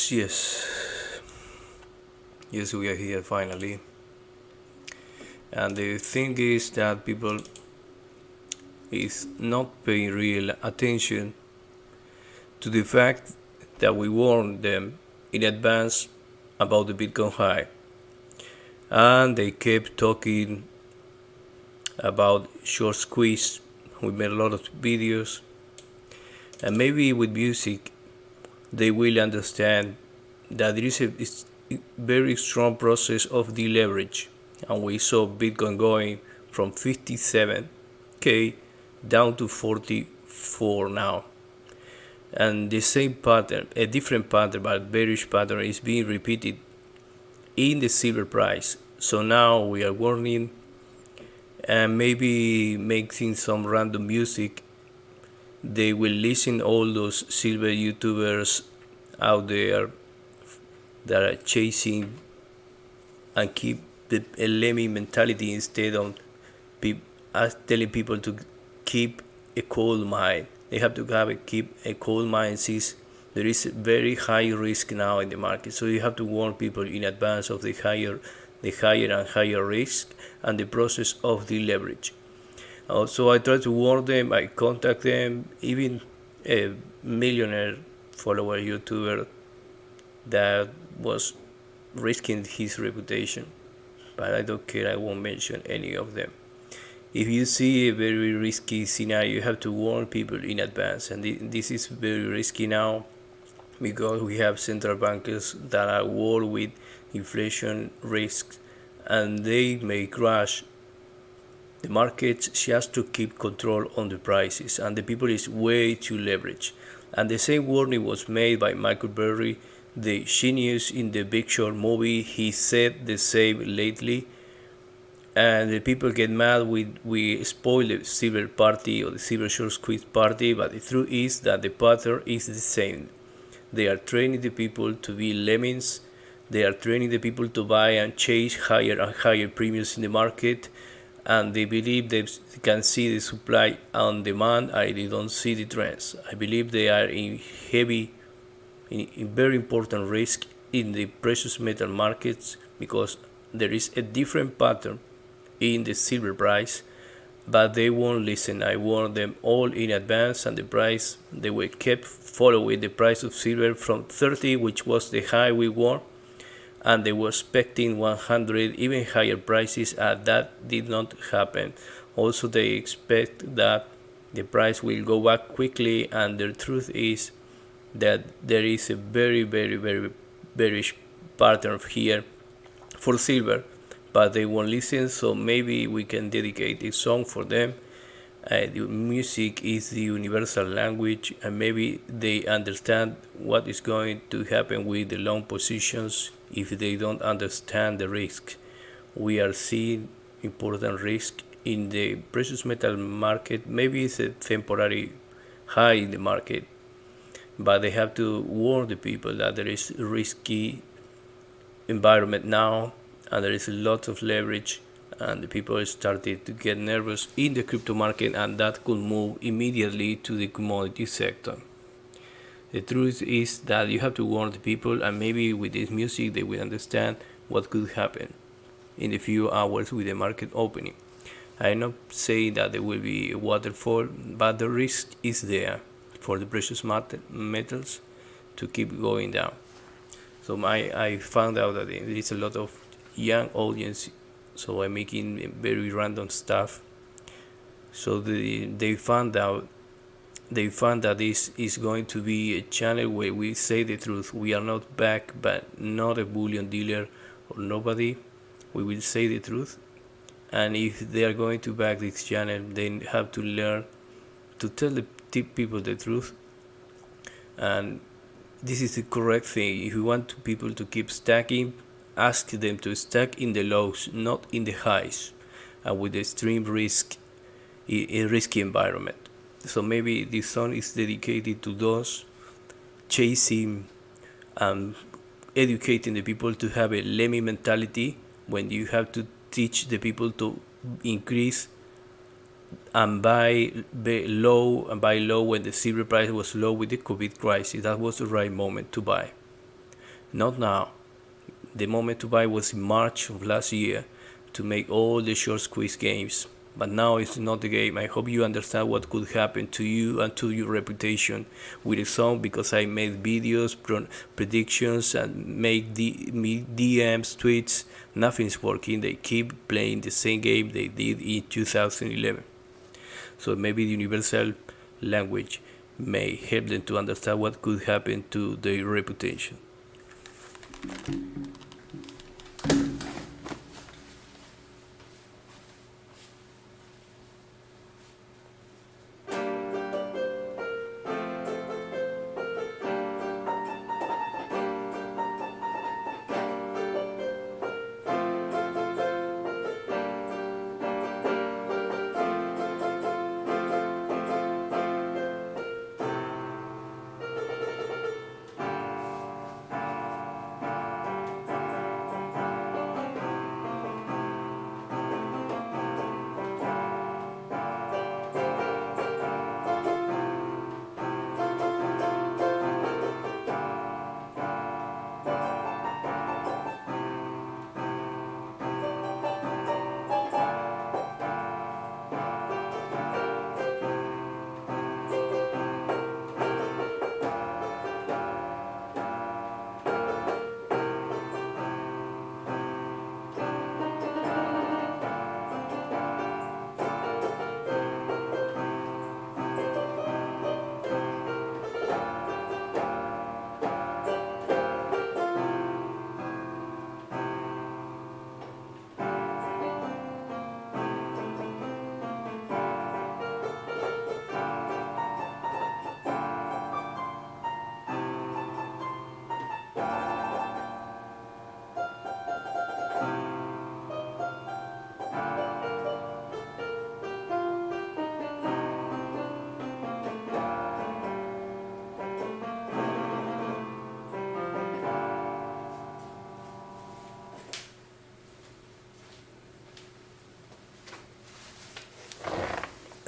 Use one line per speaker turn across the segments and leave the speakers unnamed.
Yes, we are here finally. And the thing is that people is not paying real attention to the fact that we warned them in advance about the Bitcoin high. And they kept talking about short squeeze. We made a lot of videos. And maybe with music, they will understand that there is a very strong process of deleverage. And we saw Bitcoin going from 57k down to 44 now. And the same pattern, a different pattern, but bearish pattern, is being repeated in the silver price. So now we are warning and maybe making some random music. They will listen all those silver YouTubers out there that are chasing and keep a lemming mentality instead of telling people to keep a cold mind. They have to keep a cold mind since there is a very high risk now in the market. So you have to warn people in advance of the higher and higher risk and the process of the leverage. So I try to warn them, I contact them, even a millionaire follower YouTuber that was risking his reputation. But I don't care, I won't mention any of them. If you see a very risky scenario, you have to warn people in advance. And this is very risky now because we have central bankers that are war with inflation risks and they may crash the markets just to keep control on the prices, and the people is way too leveraged. And the same warning was made by Michael Burry, the genius in the Big Short movie. He said the same lately, and the people get mad. We spoil the silver party or the silver short squeeze party, but the truth is that the pattern is the same. They are training the people to be lemmings. They are training the people to buy and chase higher and higher premiums in the market, and they believe they can see the supply and demand. They don't see the trends. I believe they are in very important risk in the precious metal markets because there is a different pattern in the silver price, but they won't listen. I warned them all in advance, and the price, they were kept following the price of silver from 30, which was the high we warned, and they were expecting 100, even higher prices, and that did not happen. Also, they expect that the price will go back quickly, and the truth is that there is a very, very, very bearish pattern here for silver, but they won't listen. So maybe we can dedicate a song for them. The music is the universal language, and maybe they understand what is going to happen with the long positions if they don't understand the risk. We are seeing important risk in the precious metal market. Maybe it's a temporary high in the market, but they have to warn the people that there is a risky environment now, and there is a lot of leverage, and the people started to get nervous in the crypto market, and that could move immediately to the commodity sector. The truth is that you have to warn the people, and maybe with this music they will understand what could happen in a few hours with the market opening. I'm not saying that there will be a waterfall, but the risk is there for the precious metals to keep going down. So I found out that there is a lot of young audience, so I'm making very random stuff. So they found that this is going to be a channel where we say the truth. We are not back, but not a bullion dealer or nobody. We will say the truth, and if they are going to back this channel, they have to learn to tell the people the truth. And this is the correct thing. If you want people to keep stacking, ask them to stack in the lows, not in the highs, and with extreme risk, a risky environment. So maybe this song is dedicated to those chasing and educating the people to have a lemming mentality, when you have to teach the people to increase and buy low when the silver price was low with the COVID crisis. That was the right moment to buy. Not now. The moment to buy was in March of last year to make all the short squeeze games. But now it's not the game. I hope you understand what could happen to you and to your reputation with the song, because I made videos, predictions, and make DMs, tweets. Nothing's working. They keep playing the same game they did in 2011. So maybe the universal language may help them to understand what could happen to their reputation.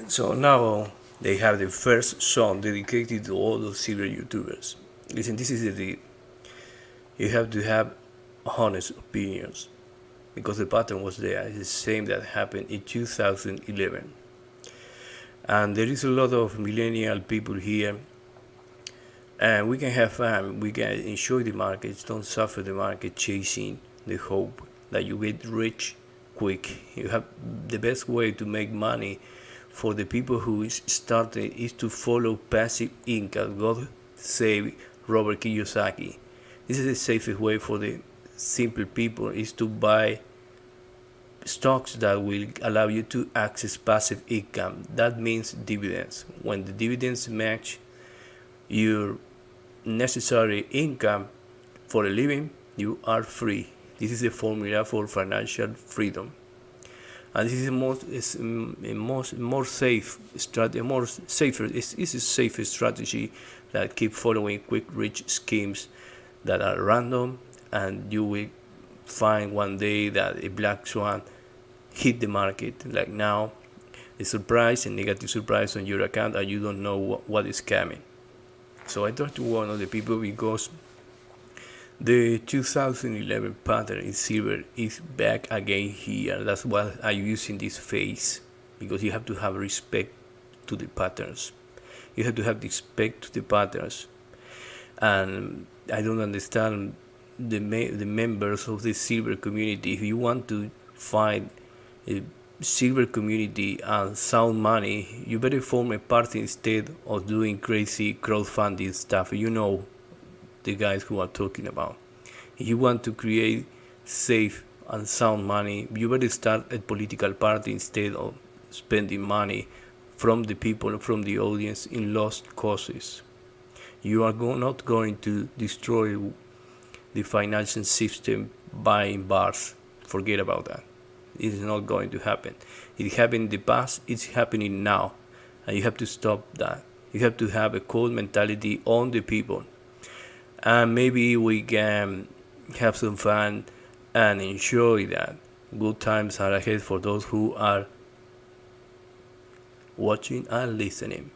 So now they have the first song dedicated to all the silver YouTubers. Listen, this is the deal. You have to have honest opinions, because the pattern was there. It's the same that happened in 2011. And there is a lot of millennial people here, and we can have fun. We can enjoy the markets. Don't suffer the market chasing the hope that you get rich quick. You have the best way to make money for the people who started is to follow passive income. God save Robert Kiyosaki. This is the safest way for the simple people, is to buy stocks that will allow you to access passive income. That means dividends. When the dividends match your necessary income for a living, you are free. This is the formula for financial freedom. And this is more safe strategy. This is a safer strategy that keep following quick rich schemes that are random, and you will find one day that a black swan hit the market. Like now, a surprise, a negative surprise on your account, and you don't know what is coming. So I try to warn other people, because the 2011 pattern in silver is back again here. That's why I'm using this phrase, because you have to have respect to the patterns. You have to have respect to the patterns. And I don't understand the members of the silver community. If you want to find a silver community and sound money, you better form a party instead of doing crazy crowdfunding stuff. You know the guys who are talking about. If you want to create safe and sound money, you better start a political party instead of spending money from the people, from the audience, in lost causes. You are not going to destroy the financial system buying bars. Forget about that. It is not going to happen. It happened in the past, it's happening now, and you have to stop that. You have to have a cold mentality on the people. And maybe we can have some fun and enjoy that. Good times are ahead for those who are watching and listening.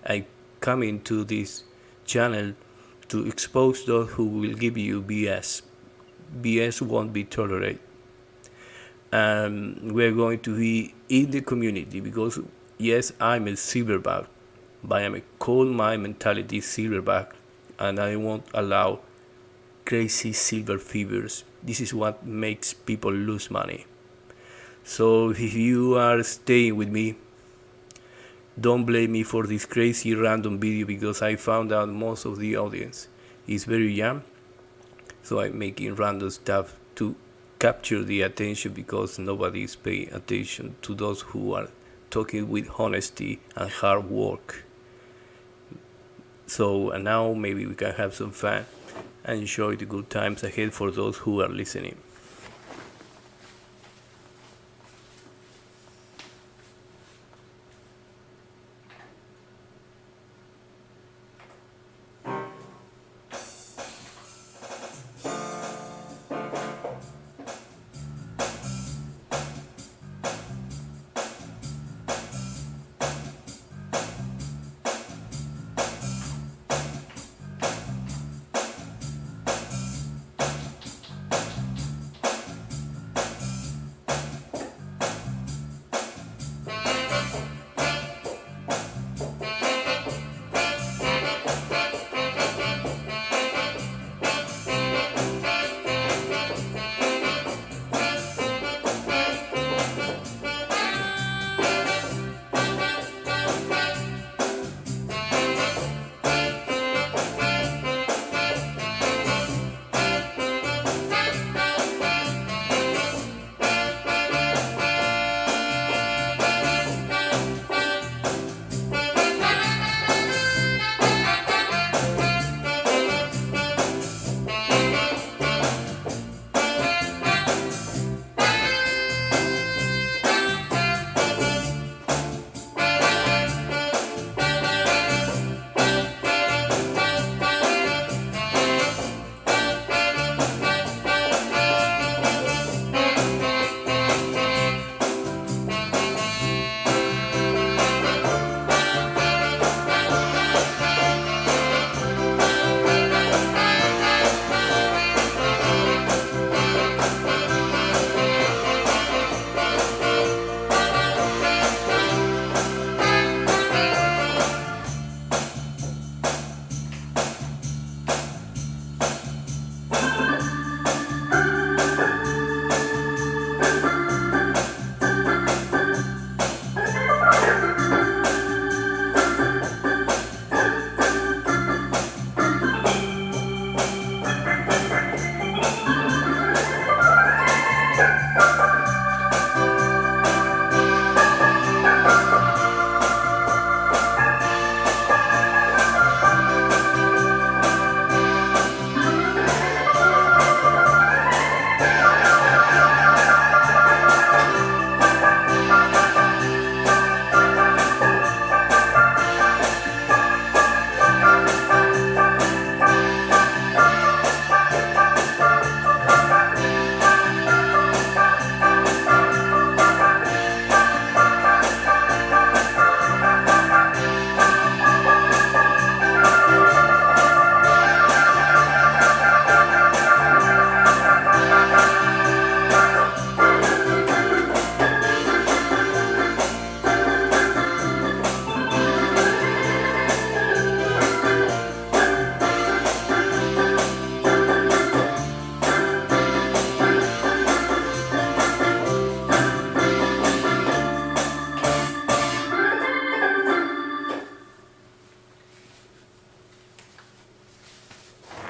I come into this channel to expose those who will give you BS. BS won't be tolerated. We're going to be in the community because, yes, I'm a silverbug, but I'm a cold mind mentality silverbug, and I won't allow crazy silver fevers. This is what makes people lose money. So if you are staying with me, don't blame me for this crazy random video, because I found out most of the audience is very young. So I'm making random stuff to capture the attention, because nobody is paying attention to those who are talking with honesty and hard work. So now maybe we can have some fun and enjoy the good times ahead for those who are listening.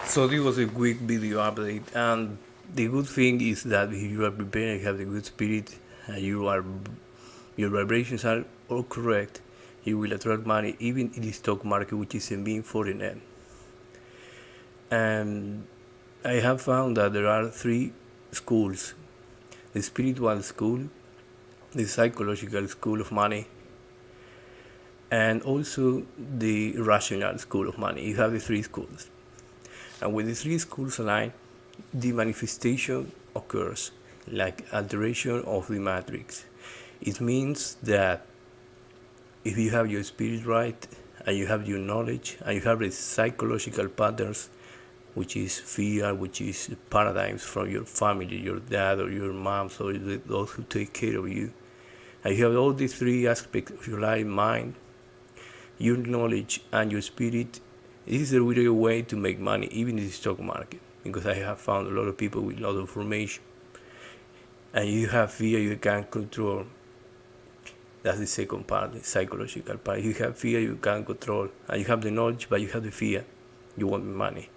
So this was a quick video update, and the good thing is that if you are prepared and have the good spirit, and your vibrations are all correct, you will attract money even in the stock market, which is a mean for an end. And I have found that there are three schools: the spiritual school, the psychological school of money, and also the rational school of money. You have the three schools. And when the three schools align, the manifestation occurs, like alteration of the matrix. It means that if you have your spirit right and you have your knowledge, and you have the psychological patterns, which is fear, which is paradigms from your family, your dad or your mom, so those who take care of you. And you have all these three aspects of your life: mind, your knowledge, and your spirit. This is a real way to make money, even in the stock market, because I have found a lot of people with a lot of information. And you have fear you can't control. That's the second part, the psychological part. You have fear you can't control, and you have the knowledge, but you have the fear. You want money.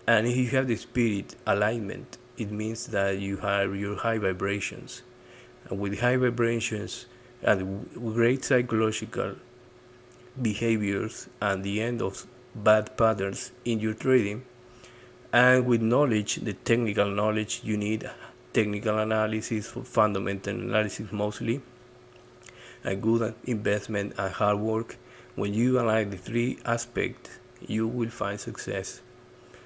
And if you have the spirit alignment, it means that you have your high vibrations. And with high vibrations and great psychological behaviors and the end of bad patterns in your trading, and with knowledge, the technical knowledge, you need technical analysis, for fundamental analysis mostly, a good investment and hard work. When you align the three aspects, you will find success.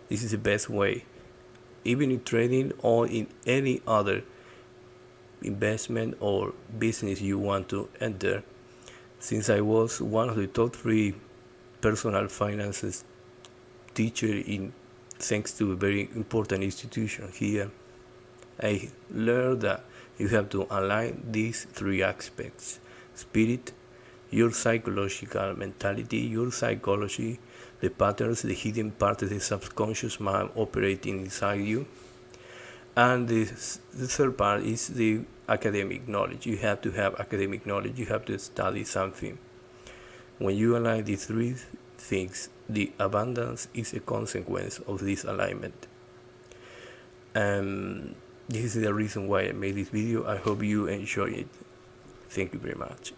This is the best way, even in trading or in any other investment or business you want to enter. Since I was one of the top 3 personal finances teacher in, thanks to a very important institution here, I learned that you have to align these 3 aspects: spirit, your psychological mentality, your psychology, the patterns, the hidden part of the subconscious mind operating inside you. And the third part is the academic knowledge. You have to have academic knowledge. You have to study something. When you align these 3 things, the abundance is a consequence of this alignment. And this is the reason why I made this video. I hope you enjoy it. Thank you very much.